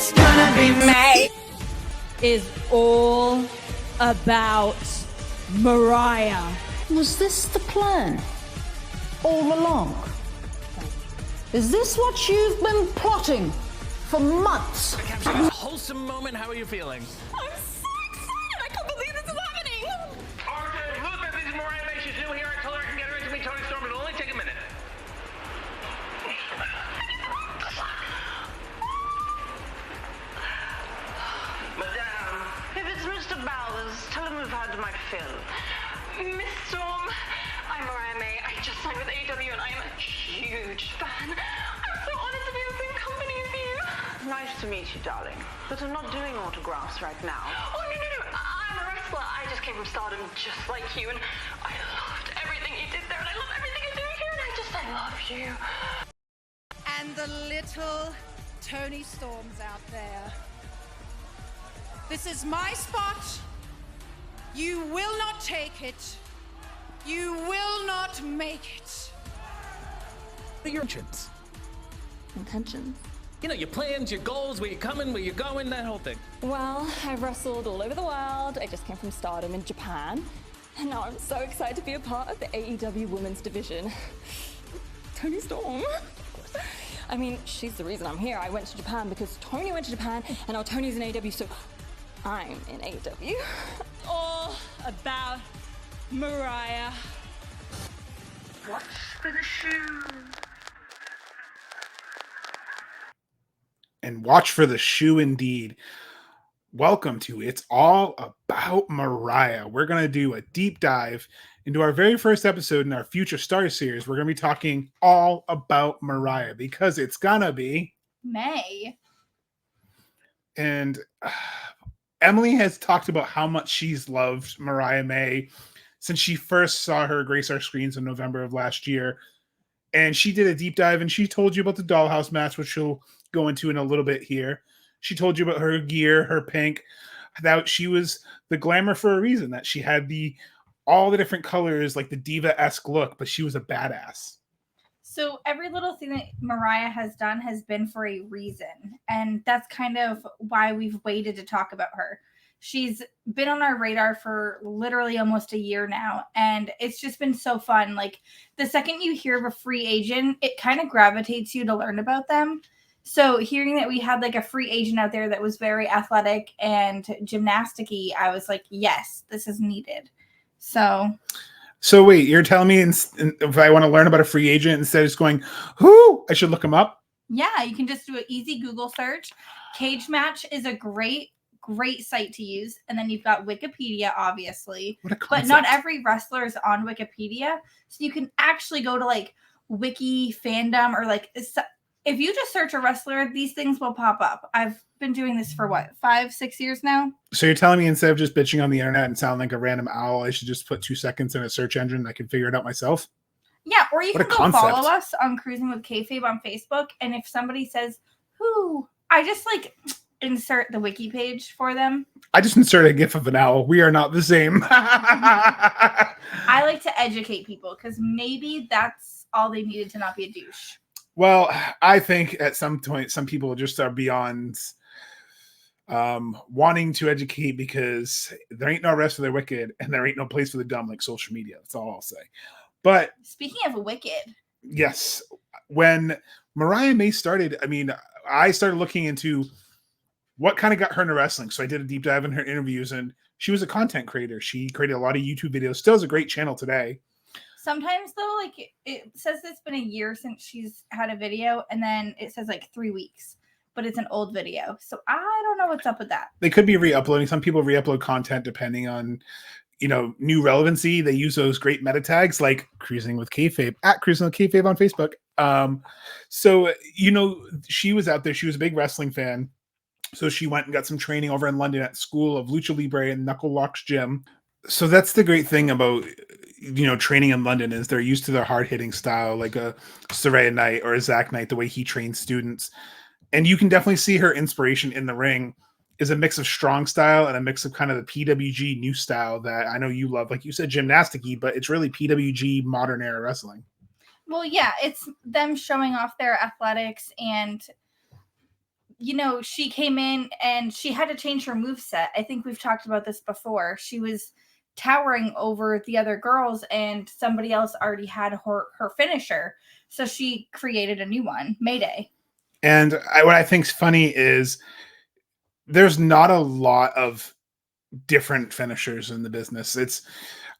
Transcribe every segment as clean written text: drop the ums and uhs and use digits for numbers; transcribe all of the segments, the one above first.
It's gonna be May. Is All About Mariah. Was this the plan? All along? Is this what you've been plotting for months? Capture this wholesome moment. How are you feeling? I'm so excited! I can't believe this is happening! Arthur, look, this is Mariah May. She's new here. I told her I can get her into me, Tony Storm. It'll only take a minute. Madame, if it's Mr. Bowers, tell him we've had my fill. Miss Storm, I'm Mariah May. I just signed with AEW and I am a huge fan. I'm so honored to be in the same company as you. Nice to meet you, darling. But I'm not doing autographs right now. Oh, no. I'm a wrestler. I just came from Stardom just like you, and I loved everything you did there, and I love everything you're doing here, and I love you. And the little Tony Storms out there. This is my spot. You will not take it. You will not make it. Your intentions. Intentions? You know, your plans, your goals, where you're coming, where you're going, that whole thing. Well, I've wrestled all over the world. I just came from Stardom in Japan. And now I'm so excited to be a part of the AEW women's division. Tony Storm. I mean, she's the reason I'm here. I went to Japan because Tony went to Japan, and now Tony's in AEW, so I'm in AEW. All About Mariah. Watch for the shoe. And watch for the shoe indeed. Welcome to It's All About Mariah. We're going to do a deep dive into our very first episode in our Future Star series. We're going to be talking all about Mariah because it's going to be May. And Emily has talked about how much she's loved Mariah May since she first saw her grace our screens in November of last year. And she did a deep dive and she told you about the dollhouse match, which she'll go into in a little bit here. She told you about her gear, her pink, that she was the glamour for a reason, that she had all the different colors, like the diva-esque look, but she was a badass. So every little thing that Mariah has done has been for a reason. And that's kind of why we've waited to talk about her. She's been on our radar for literally almost a year now. And it's just been so fun. Like the second you hear of a free agent, it kind of gravitates you to learn about them. So hearing that we had like a free agent out there that was very athletic and gymnastic-y, I was like, yes, this is needed. So wait, you're telling me if I want to learn about a free agent instead of just going, who, I should look him up? Yeah, you can just do an easy Google search. Cage Match is a great site to use. And then you've got Wikipedia, obviously. But not every wrestler is on Wikipedia. So you can actually go to like Wiki Fandom or like, if you just search a wrestler, these things will pop up. I've been doing this for 5-6 years now. So you're telling me instead of just bitching on the internet and sound like a random owl, I should just put 2 seconds in a search engine and I can figure it out myself? Yeah, or you can go follow us on Cruising with Kayfabe on Facebook. And if somebody says, who, I just like insert the wiki page for them. I just insert a gif of an owl. We are not the same. I like to educate people because maybe that's all they needed to not be a douche. Well, I think at some point, some people just are beyond wanting to educate because there ain't no rest for the wicked and there ain't no place for the dumb like social media. That's all I'll say. But speaking of wicked, yes, when Mariah May started, I mean, I started looking into what kind of got her into wrestling. So I did a deep dive in her interviews and she was a content creator. She created a lot of YouTube videos, still has a great channel today. Sometimes though, like it says it's been a year since she's had a video and then it says like 3 weeks, but it's an old video. So I don't know what's up with that. They could be re-uploading. Some people re-upload content depending on, new relevancy. They use those great meta tags like Cruising with Kayfabe at Cruising with Kayfabe on Facebook. So, she was out there. She was a big wrestling fan. So she went and got some training over in London at School of Lucha Libre and Knuckle Locks Gym. So that's the great thing about, training in London is they're used to their hard-hitting style, like a Saraya Knight or a Zach Knight, the way he trains students. And you can definitely see her inspiration in the ring is a mix of strong style and a mix of kind of the PWG new style that I know you love. Like you said, gymnastic-y, but it's really PWG modern era wrestling. Well, yeah, it's them showing off their athletics and you know, she came in and she had to change her moveset. I think we've talked about this before. She was towering over the other girls and somebody else already had her finisher. So she created a new one, Mayday. And what I think's funny is there's not a lot of different finishers in the business.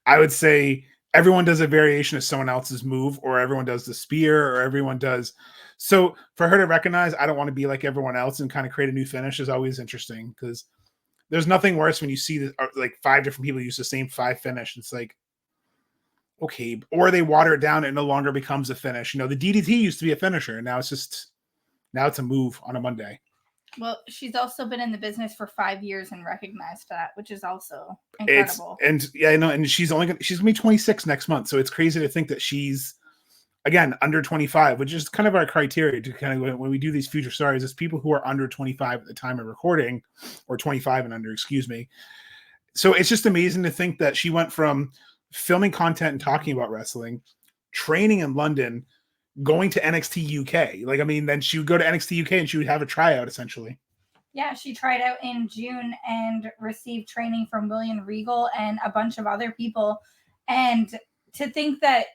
I would say everyone does a variation of someone else's move, or everyone does the spear, or everyone does. So for her to recognize, I don't want to be like everyone else and kind of create a new finish is always interesting, because there's nothing worse when you see like 5 different people use the same 5 finish. It's like, okay, or they water it down and it no longer becomes a finish. The DDT used to be a finisher, and now it's a move on a Monday. Well, she's also been in the business for 5 years and recognized that, which is also incredible. And she's gonna be 26 next month, so it's crazy to think that she's, again, under 25, which is kind of our criteria to kind of, when we do these future stars, it's people who are under 25 at the time of recording, or 25 and under, excuse me. So it's just amazing to think that she went from filming content and talking about wrestling, training in London, going to NXT UK. Like, I mean, then she would go to NXT UK and she would have a tryout, essentially. Yeah, she tried out in June and received training from William Regal and a bunch of other people. And to think that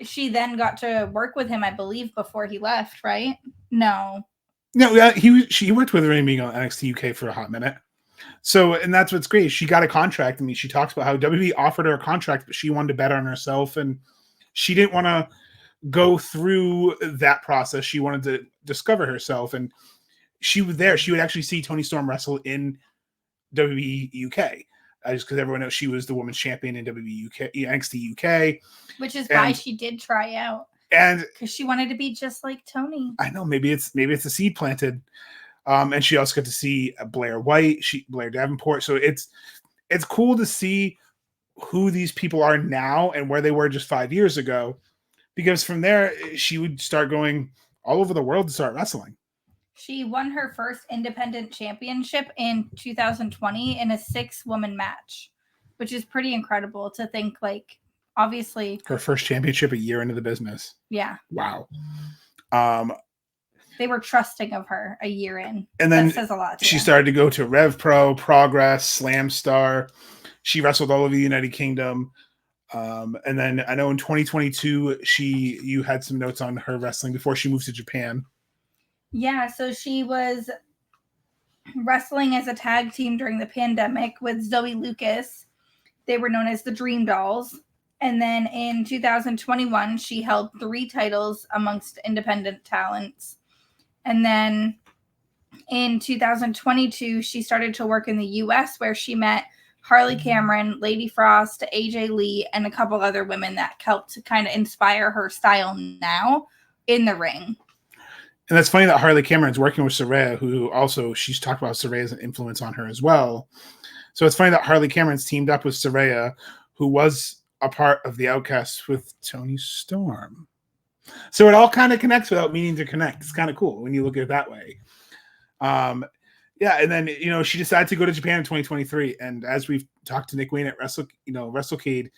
she then got to work with him, I believe, before he left, right? No, she worked with Ray on NXT UK for a hot minute. So, and that's what's great. She got a contract. I mean, she talks about how WWE offered her a contract, but she wanted to bet on herself, and she didn't want to go through that process. She wanted to discover herself, and she was there. She would actually see Toni Storm wrestle in WWE UK, just because everyone knows she was the women's champion in WWE UK, NXT UK, which is why she did try out, and because she wanted to be just like Toni. I know, maybe it's a seed planted. And she also got to see Blair White, Blair Davenport. So it's cool to see who these people are now and where they were just 5 years ago, because from there she would start going all over the world to start wrestling. She won her first independent championship in 2020 in a 6-woman match, which is pretty incredible to think. Like, obviously, her first championship a year into the business. Yeah. Wow. They were trusting of her a year in. And then that says a lot. She started to go to Rev Pro, Progress, Slam Star. She wrestled all over the United Kingdom. And then I know in 2022, you had some notes on her wrestling before she moved to Japan. Yeah, so she was wrestling as a tag team during the pandemic with Zoe Lucas. They were known as the Dream Dolls. And then in 2021, she held 3 titles amongst independent talents. And then in 2022, she started to work in the U.S., where she met Harley Cameron, Lady Frost, AJ Lee, and a couple other women that helped to kind of inspire her style now in the ring. And that's funny that Harley Cameron's working with Saraya, who also, she's talked about Saraya as an influence on her as well. So it's funny that Harley Cameron's teamed up with Saraya, who was a part of the Outcasts with Toni Storm. So it all kind of connects without meaning to connect. It's kind of cool when you look at it that way. Yeah, and then she decided to go to Japan in 2023, and as we've talked to Nick Wayne at WrestleCade,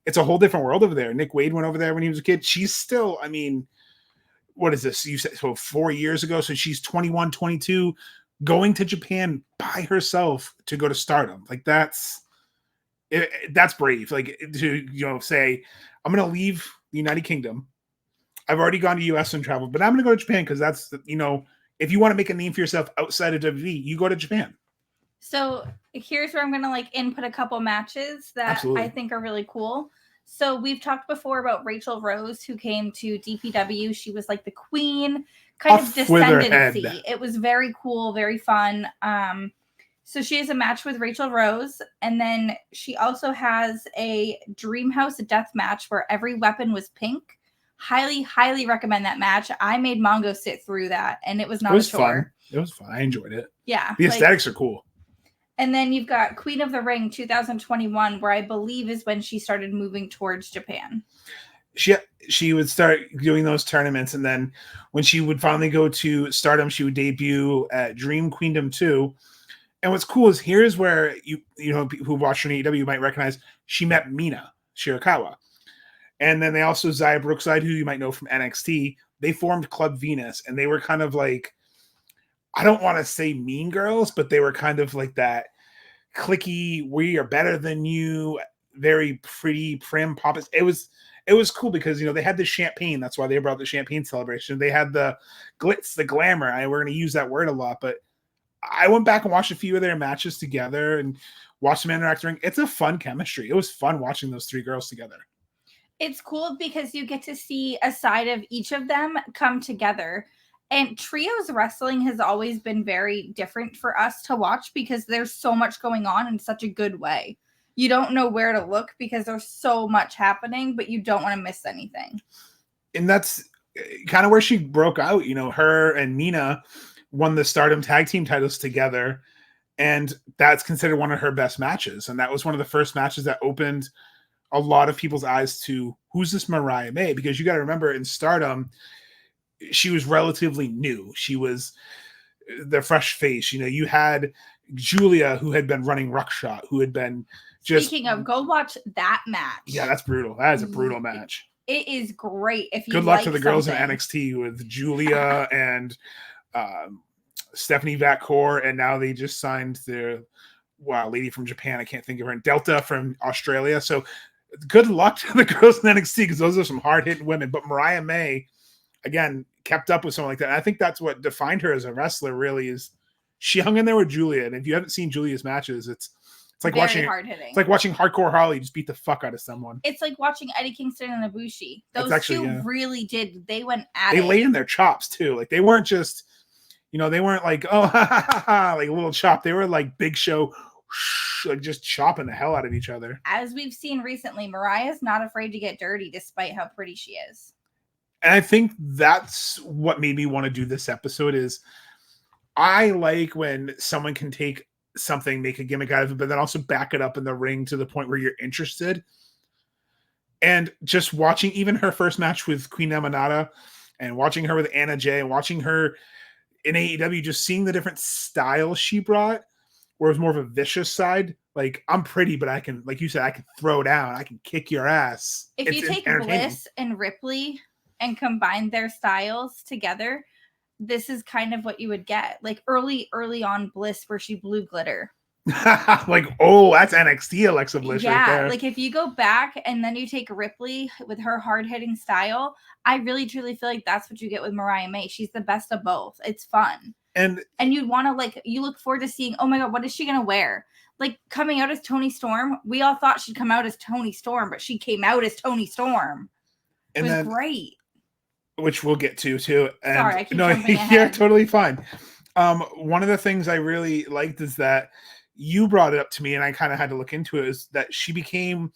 it's a whole different world over there. Nick Wade went over there when he was a kid. She's still, I mean, what is this? You said so 4 years ago, so she's 21, 22, going to Japan by herself to go to Stardom. Like that's brave. Like to say, I'm going to leave the United Kingdom. I've already gone to US and traveled, but I'm going to go to Japan because that's, if you want to make a name for yourself outside of WWE, you go to Japan. So here's where I'm going to input a couple matches that Absolutely. I think are really cool. So we've talked before about Rachel Rose, who came to DPW. She was like the queen, kind of descendancy. It was very cool, very fun. So she has a match with Rachel Rose, and then she also has a Dreamhouse death match where every weapon was pink. Highly, highly recommend that match. I made Mongo sit through that, and it was not a chore. Fun. It was fun. I enjoyed it. Yeah. The aesthetics are cool. And then you've got Queen of the Ring 2021, where I believe is when she started moving towards Japan. She would start doing those tournaments, and then when she would finally go to Stardom, she would debut at Dream Queendom 2. And what's cool is here's where you people who watch on AEW might recognize she met Mina Shirakawa. And then they also, Xia Brookside, who you might know from NXT, they formed Club Venus, and they were kind of like I don't want to say mean girls, but they were kind of like that clicky, we are better than you, very pretty, prim, pompous. It was cool because, you know, they had the champagne. That's why they brought the champagne celebration. They had the glitz, the glamour. We're going to use that word a lot, but I went back and watched a few of their matches together and watched them interact during. It's a fun chemistry. It was fun watching those three girls together. It's cool because you get to see a side of each of them come together. And trios wrestling has always been very different for us to watch because there's so much going on in such a good way. You don't know where to look because there's so much happening, but you don't want to miss anything. And that's kind of where she broke out. You know, her and Mina won the Stardom tag team titles together. And that's considered one of her best matches. And that was one of the first matches that opened a lot of people's eyes to who's this Mariah May? Because you got to remember in Stardom, she was relatively new. She was the fresh face. You know, you had Julia, who had been running Ruckshot, who had been just... Speaking of, go watch that match. Yeah, that's brutal. That is a brutal match. It is great. If you Good luck like to the girls in something. NXT with Julia and Stephanie Vatcour, and now they just signed their lady from Japan. I can't think of her. And Delta from Australia. So good luck to the girls in NXT because those are some hard-hitting women. But Mariah May, again, kept up with someone like that. And I think that's what defined her as a wrestler, really, is she hung in there with Julia. And if you haven't seen Julia's matches, it's like Very watching hard-hitting. It's like watching Hardcore Holly just beat the fuck out of someone. It's like watching Eddie Kingston and Ibushi. Those actually, two really did. They went at they it. laid in their chops too. Like they weren't just, you know, they weren't like, oh, ha, ha, ha, ha, like a little chop. They were like Big Show, like just chopping the hell out of each other. As we've seen recently, Mariah's not afraid to get dirty despite how pretty she is. And I think that's what made me want to do this episode is I like when someone can take something, make a gimmick out of it, but then also back it up in the ring to the point where you're interested. And just watching even her first match with Queen Emanata and watching her with Anna Jay and watching her in AEW, just seeing the different styles she brought, where it was more of a vicious side. Like, I'm pretty, but I can, like you said, I can throw down, I can kick your ass. If you take Bliss and Ripley and combine their styles together, this is kind of what you would get. Like early on Bliss where she blew glitter. Like, oh, that's NXT Alexa Bliss right there. Like if you go back and then you take Ripley with her hard-hitting style, I really truly feel like that's what you get with Mariah May. She's the best of both. It's fun. And you'd want to, like, you look forward to seeing, oh my God, what is she going to wear? Like coming out as Toni Storm, we all thought she'd come out as Toni Storm, but she came out as Toni Storm. It was great. Which we'll get to too. And sorry, I keep jumping ahead. You're totally fine. One of the things I really liked is that you brought it up to me, and I kind of had to look into it, is that she became,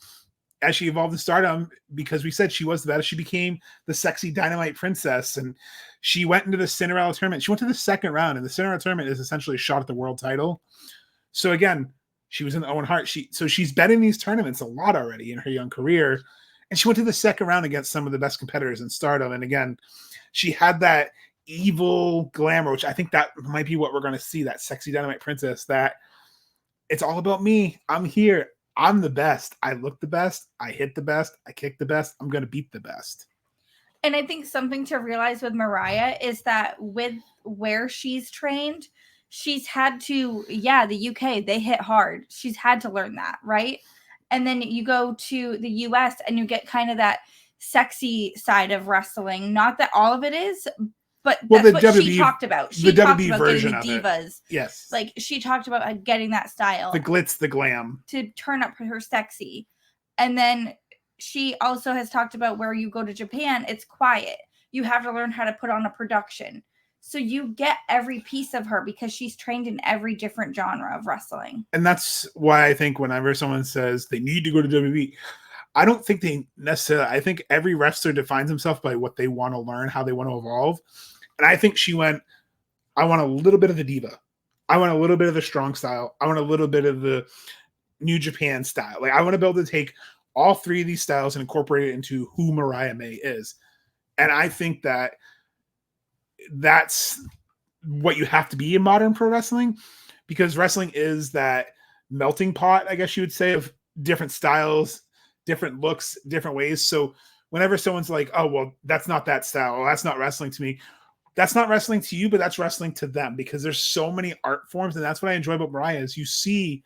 as she evolved in Stardom, because we said she was the best, she became the sexy Dynamite princess, and she went into the Cinderella tournament. She went to the second round, and the Cinderella tournament is essentially a shot at the world title. So again, she was in the Owen Hart. So she's been in these tournaments a lot already in her young career. And she went to the second round against some of the best competitors in Stardom. And again, she had that evil glamour, which I think that might be what we're going to see, that sexy Dynamite princess, that it's all about me. I'm here. I'm the best. I look the best. I hit the best. I kick the best. I'm going to beat the best. And I think something to realize with Mariah is that with where she's trained, she's had to, the UK, they hit hard. She's had to learn that, right? And then you go to the US and you get kind of that sexy side of wrestling. Not that all of it is, but that's what she talked about. She talked about getting the divas. Yes. Like she talked about getting that style. The glitz, the glam. To turn up her sexy. And then she also has talked about where you go to Japan, it's quiet. You have to learn how to put on a production. So you get every piece of her because she's trained in every different genre of wrestling. And that's why I think whenever someone says they need to go to WWE, I don't think they necessarily, I think every wrestler defines himself by what they want to learn, how they want to evolve. And I think she went, I want a little bit of the diva. I want a little bit of the strong style. I want a little bit of the New Japan style. Like I want to be able to take all three of these styles and incorporate it into who Mariah May is. And I think that that's what you have to be in modern pro wrestling, because wrestling is that melting pot, I guess you would say, of different styles, different looks, different ways. So whenever someone's like, oh, well, that's not that style, or that's not wrestling to me, that's not wrestling to you, but that's wrestling to them, because there's so many art forms. And that's what I enjoy about Mariah is you see,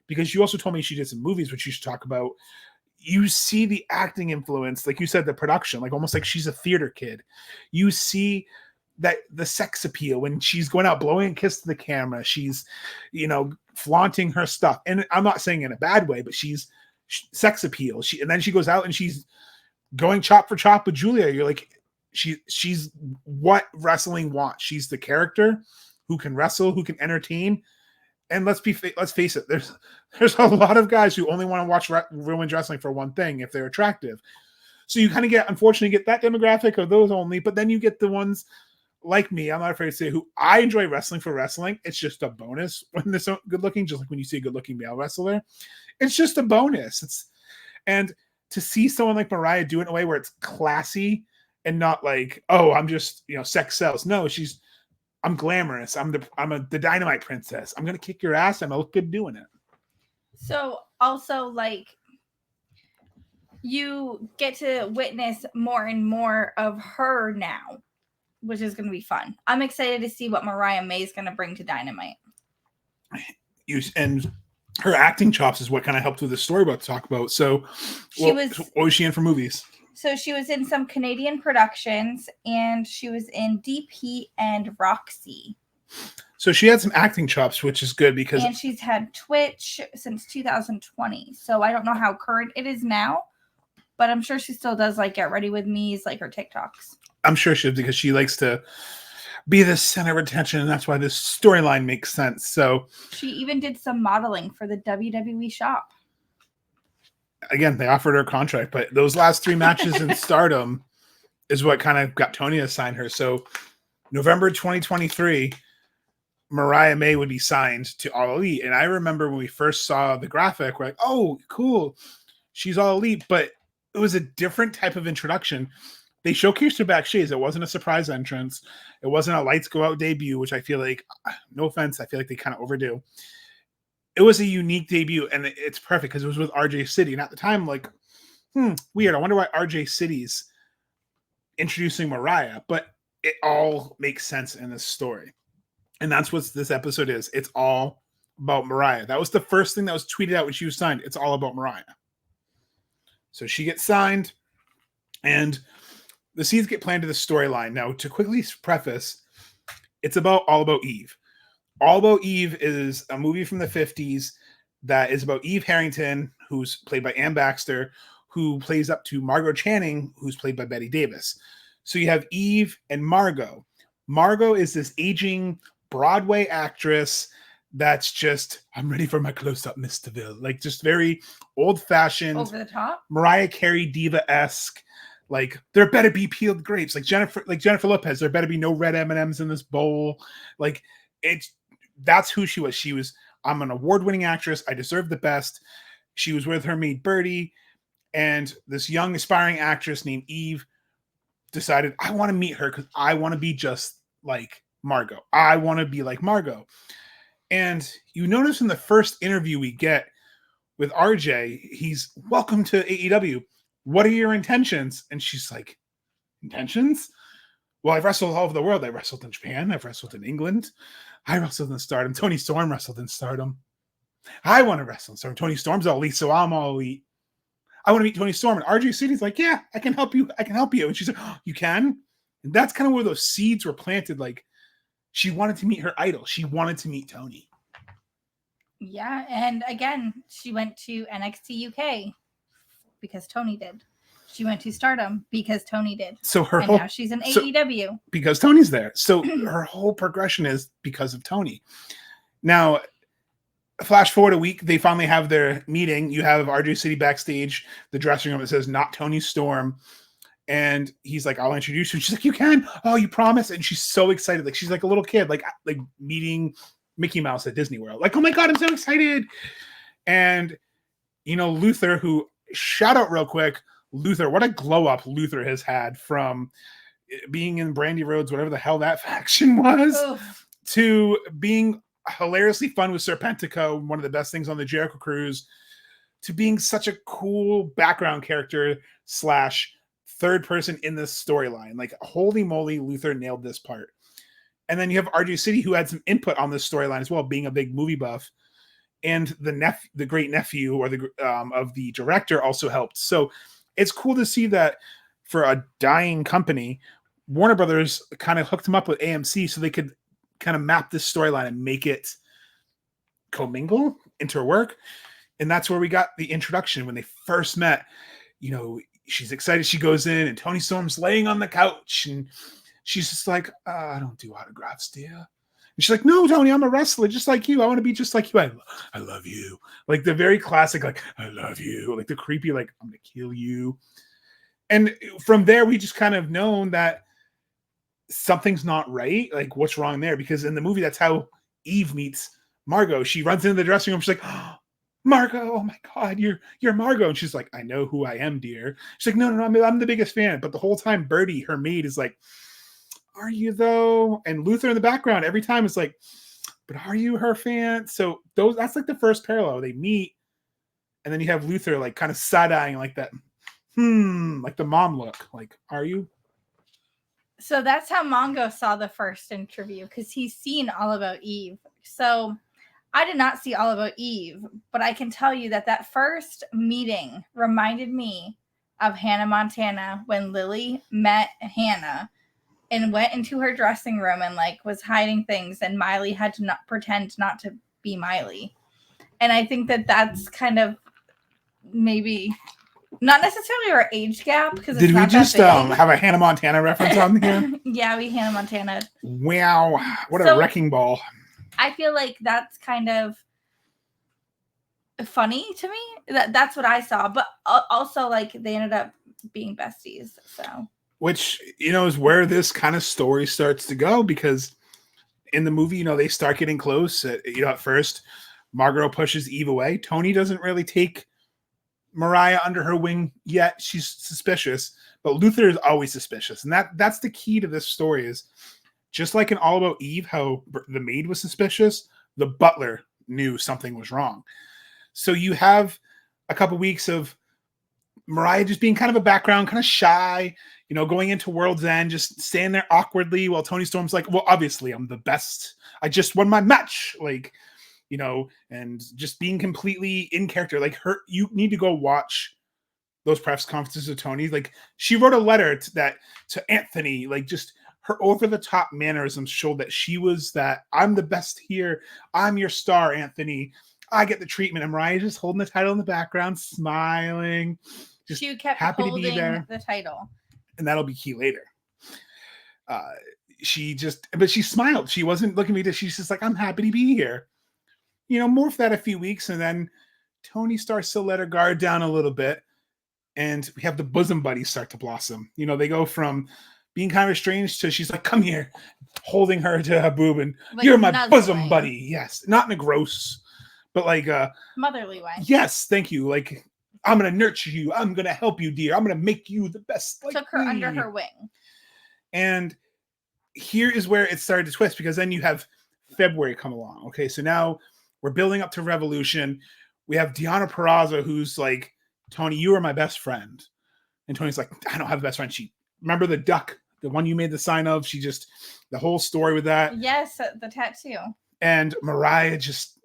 because you also told me she did some movies, which you should talk about. You see the acting influence, like you said, the production, like almost like she's a theater kid. You see that the sex appeal when she's going out blowing a kiss to the camera, she's, you know, flaunting her stuff. And I'm not saying in a bad way, but she's sex appeal. And then she goes out and she's going chop for chop with Julia. You're like, she's what wrestling wants. She's the character who can wrestle, who can entertain. And let's face it, there's a lot of guys who only want to watch women's wrestling for one thing if they're attractive. So you kind of unfortunately get that demographic of those only, but then you get the ones like me, I'm not afraid to say, who I enjoy wrestling for wrestling. It's just a bonus when they're so good looking, just like when you see a good looking male wrestler. It's just a bonus. And to see someone like Mariah do it in a way where it's classy and not like, oh, I'm just, you know, sex sells. No, I'm glamorous. I'm the dynamite princess. I'm gonna kick your ass and I look good doing it. So also, like, you get to witness more and more of her now, which is going to be fun. I'm excited to see what Mariah May is going to bring to Dynamite. And her acting chops is what kind of helped with the story about to talk about. So, what was she in for movies? So she was in some Canadian productions, and she was in DP and Roxy. So she had some acting chops, which is good because... And she's had Twitch since 2020. So I don't know how current it is now, but I'm sure she still does, like, Get Ready With Me's, like, her TikToks. I'm sure she, because she likes to be the center of attention, and that's why this storyline makes sense. So she even did some modeling for the WWE shop. Again, they offered her a contract, but those last 3 matches in Stardom is what kind of got Tony to sign her. So November 2023, Mariah May would be signed to All Elite. And I remember when we first saw the graphic, we're like, oh, cool, she's All Elite. But it was a different type of introduction. They showcased her backstage. It wasn't a surprise entrance. It wasn't a lights go out debut, which I feel like, no offense, I feel like they kind of overdo. It was a unique debut, and it's perfect because it was with RJ City. And at the time, like, weird. I wonder why RJ City's introducing Mariah, but it all makes sense in this story. And that's what this episode is. It's all about Mariah. That was the first thing that was tweeted out when she was signed. It's all about Mariah. So she gets signed, and the seeds get planted to the storyline. Now, to quickly preface, it's all about Eve. All About Eve is a movie from the 50s that is about Eve Harrington, who's played by Ann Baxter, who plays up to Margot Channing, who's played by Bette Davis. So you have Eve and Margot. Margot is this aging Broadway actress that's just, I'm ready for my close-up, Miss DeVille. Like, just very old-fashioned. Over the top. Mariah Carey diva-esque. Like, there better be peeled grapes. Like Jennifer Lopez, there better be no red M&Ms in this bowl. Like, that's who she was. She was, I'm an award-winning actress. I deserve the best. She was with her maid Birdie, and this young aspiring actress named Eve decided, I want to meet her because I want to be just like Margot. I want to be like Margot. And you notice in the first interview we get with RJ, he's, welcome to AEW. What are your intentions? And she's like, intentions? Well, I've wrestled all over the world. I wrestled in Japan. I've wrestled in England. I wrestled in Stardom. Tony Storm wrestled in Stardom. I want to wrestle in Stardom. Tony Storm's All Elite, so I'm All Elite. I want to meet Tony Storm. And RJ City's like, yeah, I can help you. I can help you. And she's like, oh, you can? And that's kind of where those seeds were planted. Like, she wanted to meet her idol. She wanted to meet Tony. Yeah, and again, she went to NXT UK because Tony did. She went to Stardom because Tony did. So now she's in AEW. Because Tony's there. So her whole progression is because of Tony. Now, flash forward a week, they finally have their meeting. You have RJ City backstage, the dressing room that says, not Tony Storm. And he's like, I'll introduce you. And she's like, you can? Oh, you promise? And she's so excited. Like, she's like a little kid, like meeting Mickey Mouse at Disney World. Like, oh my God, I'm so excited. And, you know, Luther, who, shout out real quick, Luther, what a glow up Luther has had from being in Brandy Rhodes, whatever the hell that faction was, to being hilariously fun with Serpentico, one of the best things on the Jericho Cruise, to being such a cool background character / third person in this storyline. Like, holy moly, Luther nailed this part. And then you have RJ City, who had some input on this storyline as well, being a big movie buff. And the great nephew or the of the director also helped. So it's cool to see that for a dying company, Warner Brothers kind of hooked them up with AMC so they could kind of map this storyline and make it commingle, interwork. And that's where we got the introduction when they first met. You know, she's excited. She goes in and Tony Storm's laying on the couch and she's just like, I don't do autographs, do you? And she's like, no, Tony, I'm a wrestler just like you. I want to be just like you. I love you. Like the very classic, like, I love you. Like the creepy, like, I'm going to kill you. And from there, we just kind of known that something's not right. Like, what's wrong there? Because in the movie, that's how Eve meets Margot. She runs into the dressing room. She's like, oh, Margot, oh my God, you're Margot. And she's like, I know who I am, dear. She's like, no, I'm the biggest fan. But the whole time, Birdie, her maid, is like, are you though? And Luther in the background every time is like, but are you her fan? So that's like the first parallel. They meet, and then you have Luther like kind of side-eyeing like that, like the mom look. Like, are you? So that's how Mongo saw the first interview, because he's seen All About Eve. So I did not see All About Eve, but I can tell you that first meeting reminded me of Hannah Montana when Lily met Hannah and went into her dressing room and like was hiding things, and Miley had to not pretend not to be Miley. And I think that's kind of maybe not necessarily our age gap, because did we just have a Hannah Montana reference on here? Yeah, we Hannah Montana. Wow, what a wrecking ball! I feel like that's kind of funny to me. That's what I saw, but also like they ended up being besties. So, which, you know, is where this kind of story starts to go, because in the movie, you know, they start getting close. At first, Margot pushes Eve away. Tony doesn't really take Mariah under her wing yet. She's suspicious, but Luther is always suspicious. And that's the key to this story is just like in All About Eve, how the maid was suspicious, the butler knew something was wrong. So you have a couple weeks of Mariah just being kind of a background, kind of shy, you know, going into World's End, just standing there awkwardly while Tony Storm's like, well, obviously I'm the best. I just won my match. Like, you know, and just being completely in character. Like you need to go watch those press conferences of Tony. Like she wrote a letter to Anthony, like just her over the top mannerisms showed that she was that I'm the best here. I'm your star, Anthony. I get the treatment. And Mariah just holding the title in the background, smiling. Just she kept happy holding to be there. The title. And that'll be key later. But she smiled. She wasn't looking at me. She's just like, I'm happy to be here. You know, more for that a few weeks. And then Tony starts to let her guard down a little bit. And we have the bosom buddies start to blossom. You know, they go from being kind of estranged to she's like, come here, holding her to her boob. And like, you're my bosom buddy. Yes. Not in a gross, but like motherly way. Yes. Thank you. Like, I'm going to nurture you. I'm going to help you, dear. I'm going to make you the best. Like took her under her wing. And here is where it started to twist, because then you have February come along. Okay. So now we're building up to Revolution. We have Deonna Purrazzo, who's like, Tony, you are my best friend. And Tony's like, I don't have a best friend. Remember the duck, the one you made the sign of? The whole story with that. Yes, the tattoo. And Mariah just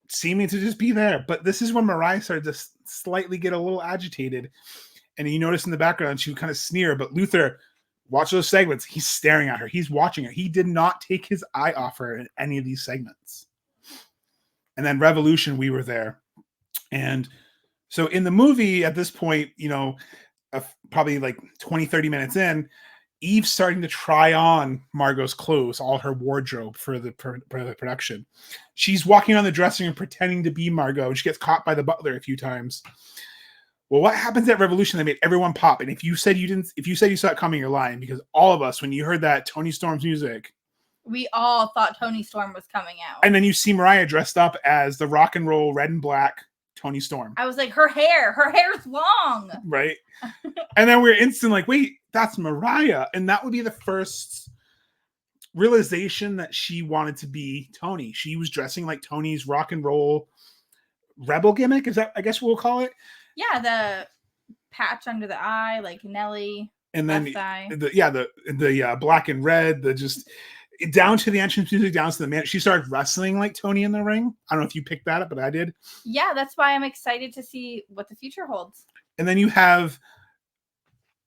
seeming to just be there. But this is when Mariah started to slightly get a little agitated. And you notice in the background, she would kind of sneer. But Luther, watch those segments. He's staring at her. He's watching her. He did not take his eye off her in any of these segments. And then Revolution, we were there. And so in the movie at this point, you know, probably like 20, 30 minutes in, Eve's starting to try on Margot's clothes, all her wardrobe for the production. She's walking around the dressing room pretending to be Margot, and she gets caught by the butler a few times. Well, what happens at Revolution? They made everyone pop. And if you said you saw it coming, you're lying, because all of us, when you heard that Tony Storm's music, we all thought Tony Storm was coming out. And then you see Mariah dressed up as the rock and roll red and black Tony Storm. I was like, her hair's long. Right. And then we're instant like, wait, that's Mariah. And that would be the first realization that she wanted to be Tony. She was dressing like Tony's rock and roll rebel gimmick. Is that, I guess we'll call it? Yeah, the patch under the eye, like Nelly. And then Left eye. the black and red, the just down to the entrance music, down to the man. She started wrestling like Tony in the ring. I don't know if you picked that up, but I did. Yeah, that's why I'm excited to see what the future holds. And then you have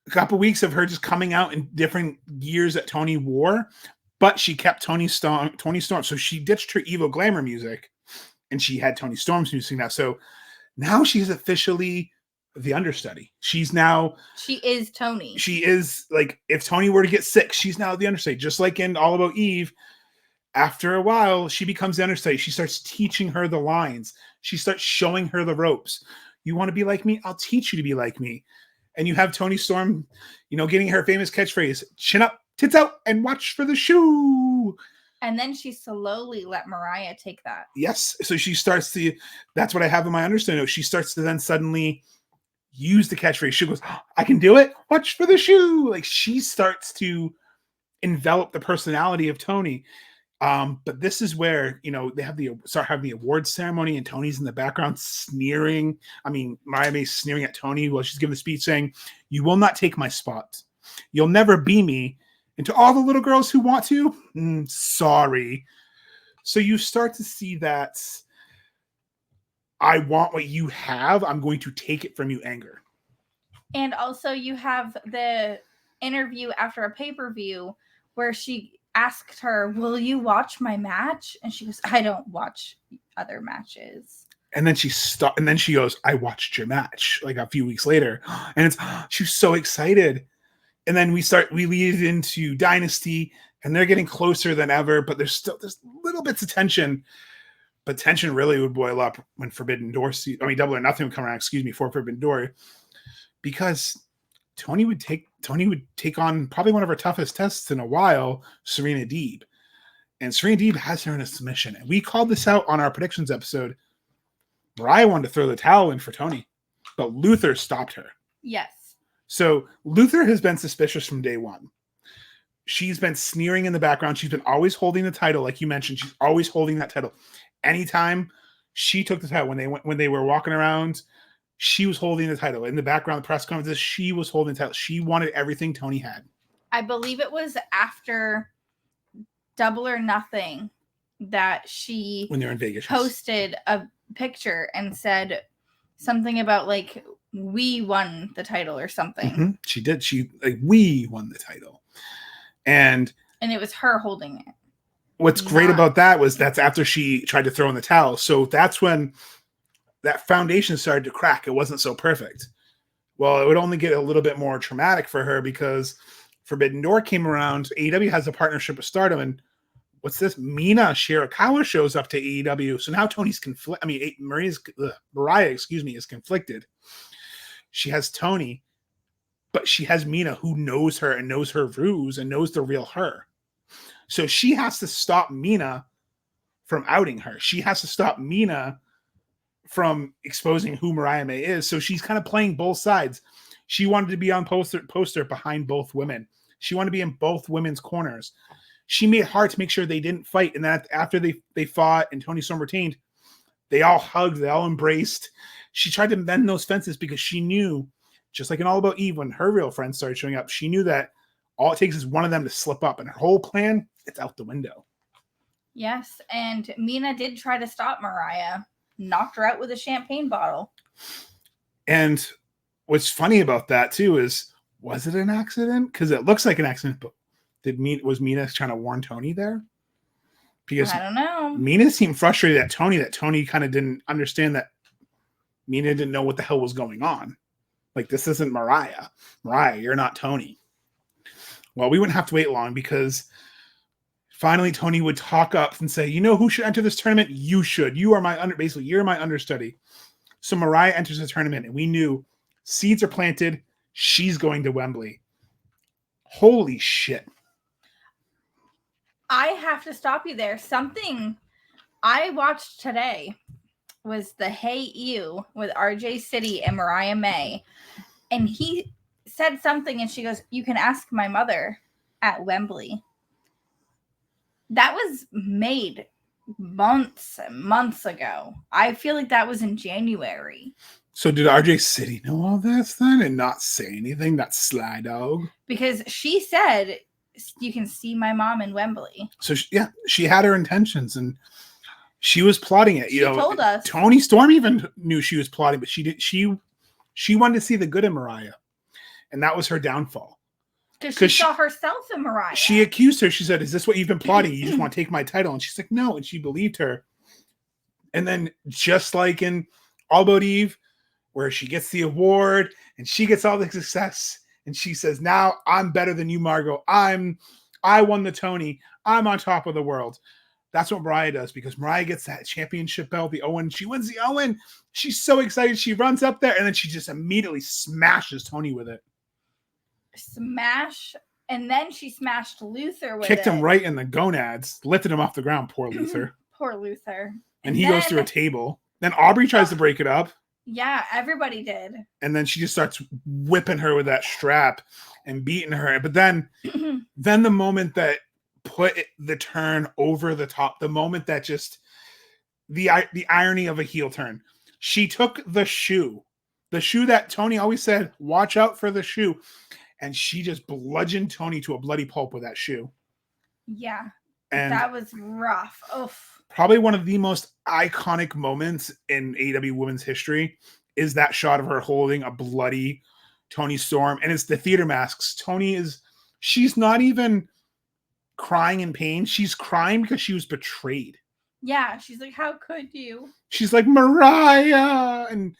a couple weeks of her just coming out in different gears that Tony wore, but she kept Tony Storm. So she ditched her evil glamour music, and she had Tony Storm's music now. So now she's officially the understudy. She is Tony. She is like, if Tony were to get sick, she's now the understudy. Just like in All About Eve, after a while, she becomes the understudy. She starts teaching her the lines. She starts showing her the ropes. You want to be like me? I'll teach you to be like me. And you have Tony Storm, getting her famous catchphrase, chin up, tits out, and watch for the shoe. And then she slowly let Mariah take that. Yes. So she starts to, that's what I have in my understanding. She starts to then suddenly use the catchphrase. She goes, I can do it. Watch for the shoe. Like, she starts to envelop the personality of Tony. But this is where, they start having the awards ceremony, and Tony's in the background sneering. I mean, Mariah May's sneering at Tony while she's giving the speech saying, you will not take my spot. You'll never be me. And to all the little girls who want to, sorry. So you start to see that I want what you have. I'm going to take it from you, anger. And also you have the interview after a pay-per-view where she asked her, will you watch my match? And she goes, I don't watch other matches. And then she stopped, and then she goes, I watched your match like a few weeks later. And she's so excited. And then we lead into Dynasty, and they're getting closer than ever, but there's little bits of tension. But tension really would boil up when Double or Nothing would come around, for Forbidden Door, because Tony would take on probably one of her toughest tests in a while, Serena Deeb. And Serena Deeb has her in a submission. And we called this out on our predictions episode. Mariah wanted to throw the towel in for Tony, but Luther stopped her. Yes. So Luther has been suspicious from day one. She's been sneering in the background. She's been always holding the title. Like you mentioned, she's always holding that title. Anytime she took the title, when they were walking around, she was holding the title. In the background, the press conferences, she was holding the title. She wanted everything Tony had. I believe it was after Double or Nothing that she, when they were in Vegas, posted a picture and said something about like, we won the title or something. Mm-hmm. She did. We won the title. And it was her holding it. What's great about that was that's after she tried to throw in the towel. So that's when that foundation started to crack. It wasn't so perfect. Well, it would only get a little bit more traumatic for her because Forbidden Door came around. AEW has a partnership with Stardom, and what's this? Mina Shirakawa shows up to AEW. So now Tony's Mariah, is conflicted. She has Tony, but she has Mina, who knows her and knows her ruse and knows the real her. So she has to stop Mina from outing her. She has to stop Mina from exposing who Mariah May is. So she's kind of playing both sides. She wanted to be on poster behind both women. She wanted to be in both women's corners. She made it hard to make sure they didn't fight. And then after they fought and Tony Storm retained, they all hugged, they all embraced. She tried to mend those fences because she knew, just like in All About Eve, when her real friends started showing up, she knew that all it takes is one of them to slip up, and her whole plan, it's out the window. Yes, and Mina did try to stop Mariah, knocked her out with a champagne bottle. And what's funny about that too is, was it an accident? Because it looks like an accident, but was Mina trying to warn Tony there? Because I don't know. Mina seemed frustrated at Tony that Tony kind of didn't understand that Mina didn't know what the hell was going on. Like, this isn't Mariah. Mariah, you're not Tony. Well, we wouldn't have to wait long because finally Tony would talk up and say, you know who should enter this tournament? You should. You are you're my understudy. So Mariah enters the tournament, and we knew seeds are planted. She's going to Wembley. Holy shit. I have to stop you there. Something I watched today was the Hey You with RJ City and Mariah May. And he said something, and she goes, you can ask my mother at Wembley. That was made months and months ago. I feel like that was in January. So did RJ City know all this then and not say anything? That sly dog. Because she said, "You can see my mom in Wembley." So she had her intentions and she was plotting it. She told us. Tony Storm even knew she was plotting, but she did. She wanted to see the good in Mariah, and that was her downfall. Because she saw herself in Mariah. She accused her. She said, "Is this what you've been plotting? You just want to take my title?" And she's like, "No," and she believed her. And then, just like in All About Eve, where she gets the award and she gets all the success, and she says, "Now I'm better than you, Margot. I won the Tony. I'm on top of the world." That's what Mariah does, because Mariah gets that championship belt, the Owen. She wins the Owen. She's so excited. She runs up there, and then she just immediately smashes Tony with it. Smash, and then she smashed Luther with Kicked it. him right in the gonads, lifted him off the ground. Poor Luther. Poor Luther. And he goes through a table. Then Aubrey tries to break it up. Yeah, everybody did. And then she just starts whipping her with that strap and beating her. But then the moment that put the turn over the top, the moment that just the irony of a heel turn. She took the shoe that Tony always said, "Watch out for the shoe," and she just bludgeoned Tony to a bloody pulp with that shoe. Yeah, and that was rough. Oof. Probably one of the most iconic moments in AEW women's history is that shot of her holding a bloody Tony Storm, and it's the theater masks. She's not even crying in pain. She's crying because she was betrayed. Yeah, she's like, "How could you?" She's like, "Mariah," and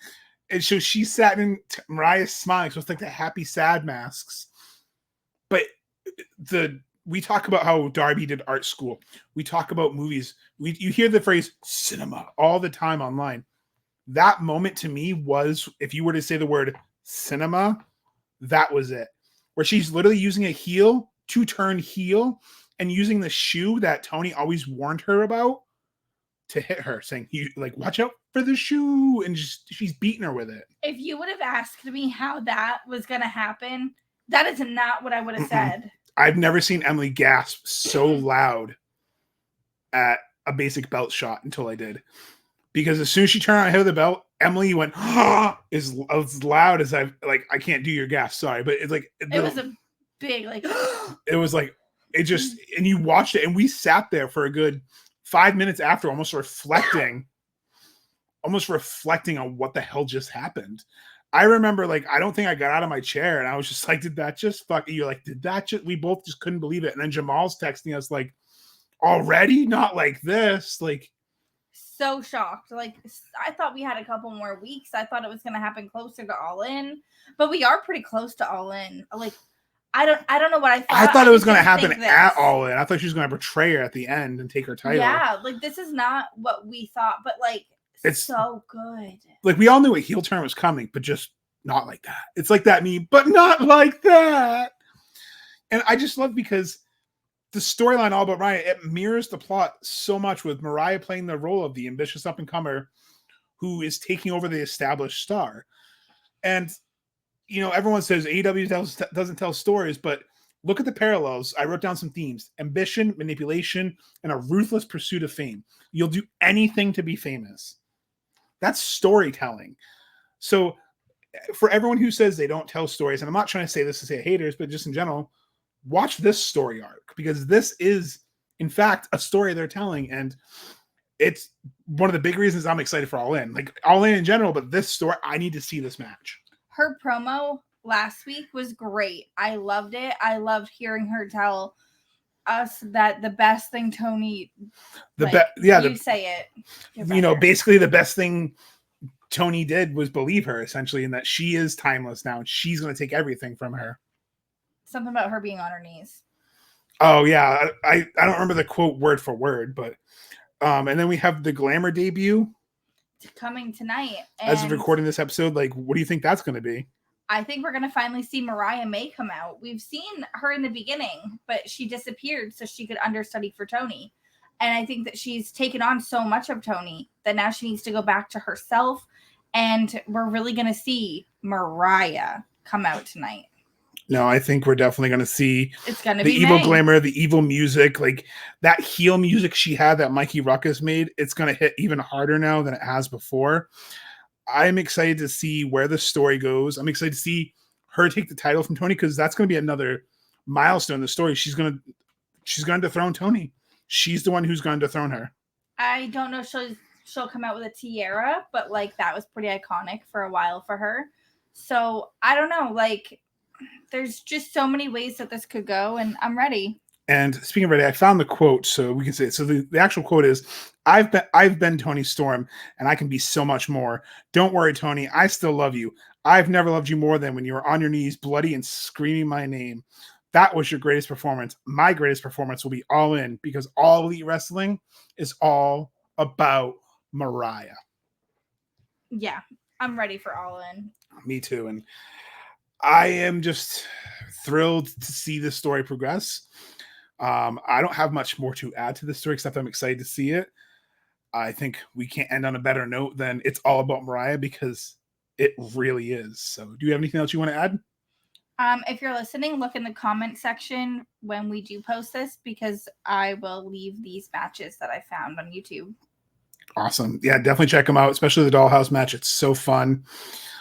so she sat in Mariah's smiling. So it's like the happy sad masks. But we talk about how Darby did art school. We talk about movies. You hear the phrase cinema all the time online. That moment to me was, if you were to say the word cinema, that was it. Where she's literally using a heel to turn heel and using the shoe that Tony always warned her about to hit her, saying, "You like, watch out for the shoe," and she's beating her with it. If you would have asked me how that was going to happen, that is not what I would have said. I've never seen Emily gasp so loud at a basic belt shot until I did. Because as soon as she turned around and hit the belt, Emily went, as loud as I can't do your gasp, sorry. But it's like... It was a big, like... It was like, it just... And you watched it, and we sat there for a good 5 minutes after, almost reflecting on what the hell just happened. I remember, like, I don't think I got out of my chair, and I was just like, did that just fuck? You're like, did that just... We both just couldn't believe it. And then Jamal's texting us, like, already? Not like this. Like... So shocked. Like, I thought we had a couple more weeks. I thought it was going to happen closer to All In. But we are pretty close to All In. Like, I don't know what I thought. I thought it was going to happen at All In. I thought she was going to betray her at the end and take her title. Yeah, like, this is not what we thought. But, like, it's so good. Like, we all knew a heel turn was coming, but just not like that. It's like that meme, but not like that. And I just love, because the storyline All About Mariah, it mirrors the plot so much, with Mariah playing the role of the ambitious up-and-comer who is taking over the established star. And, you know, everyone says AEW doesn't tell stories, but look at the parallels. I wrote down some themes: ambition, manipulation, and a ruthless pursuit of fame. You'll do anything to be famous. That's storytelling. So for everyone who says they don't tell stories, and I'm not trying to say this to say haters, but just in general, watch this story arc, because this is, in fact, a story they're telling. And it's one of the big reasons I'm excited for All In. Like, All In general, but this story, I need to see this match. Her promo last week was great. I loved it. I loved hearing her tell us that the best thing Tony... say it. You know, basically the best thing Tony did was believe her, essentially, and that she is timeless now, and she's going to take everything from her. Something about her being on her knees. Oh, yeah. I don't remember the quote word for word, but... and then we have the Glamour debut. Coming tonight. As of recording this episode, like, what do you think that's going to be? I think we're going to finally see Mariah May come out. We've seen her in the beginning, but she disappeared so she could understudy for Tony. And I think that she's taken on so much of Tony that now she needs to go back to herself. And we're really going to see Mariah come out tonight. No, I think we're definitely going to see the evil glamour, the evil music, like that heel music she had that Mikey Ruckus made. It's going to hit even harder now than it has before. I'm excited to see where the story goes. I'm excited to see her take the title from Tony, because that's going to be another milestone in the story. She's going to dethrone Tony. She's the one who's going to dethrone her. I don't know if she'll come out with a tiara, but like that was pretty iconic for a while for her. So I don't know, like there's just so many ways that this could go, and I'm ready. And speaking of ready, I found the quote, so we can say it. So the actual quote is, I've been Tony Storm, and I can be so much more. Don't worry, Tony, I still love you. I've never loved you more than when you were on your knees, bloody and screaming my name. That was your greatest performance. My greatest performance will be All In, because All Elite Wrestling is all about Mariah. Yeah, I'm ready for All In. Me too. And I am just thrilled to see this story progress. I don't have much more to add to this story, except I'm excited to see it. I think we can't end on a better note than it's all about Mariah, because it really is. So do you have anything else you want to add? If you're listening, look in the comment section when we do post this, because I will leave these matches that I found on YouTube. Awesome. Yeah, definitely check them out, especially the Dollhouse match. It's so fun.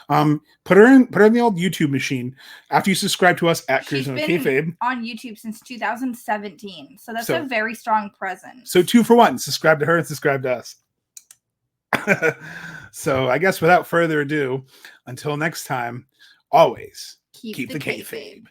Put her in the old YouTube machine after you subscribe to us at Cruising with Kayfabe on YouTube since 2017, so that's a very strong presence. So 2 for 1: subscribe to her and subscribe to us. So I guess without further ado, until next time, always keep the kayfabe.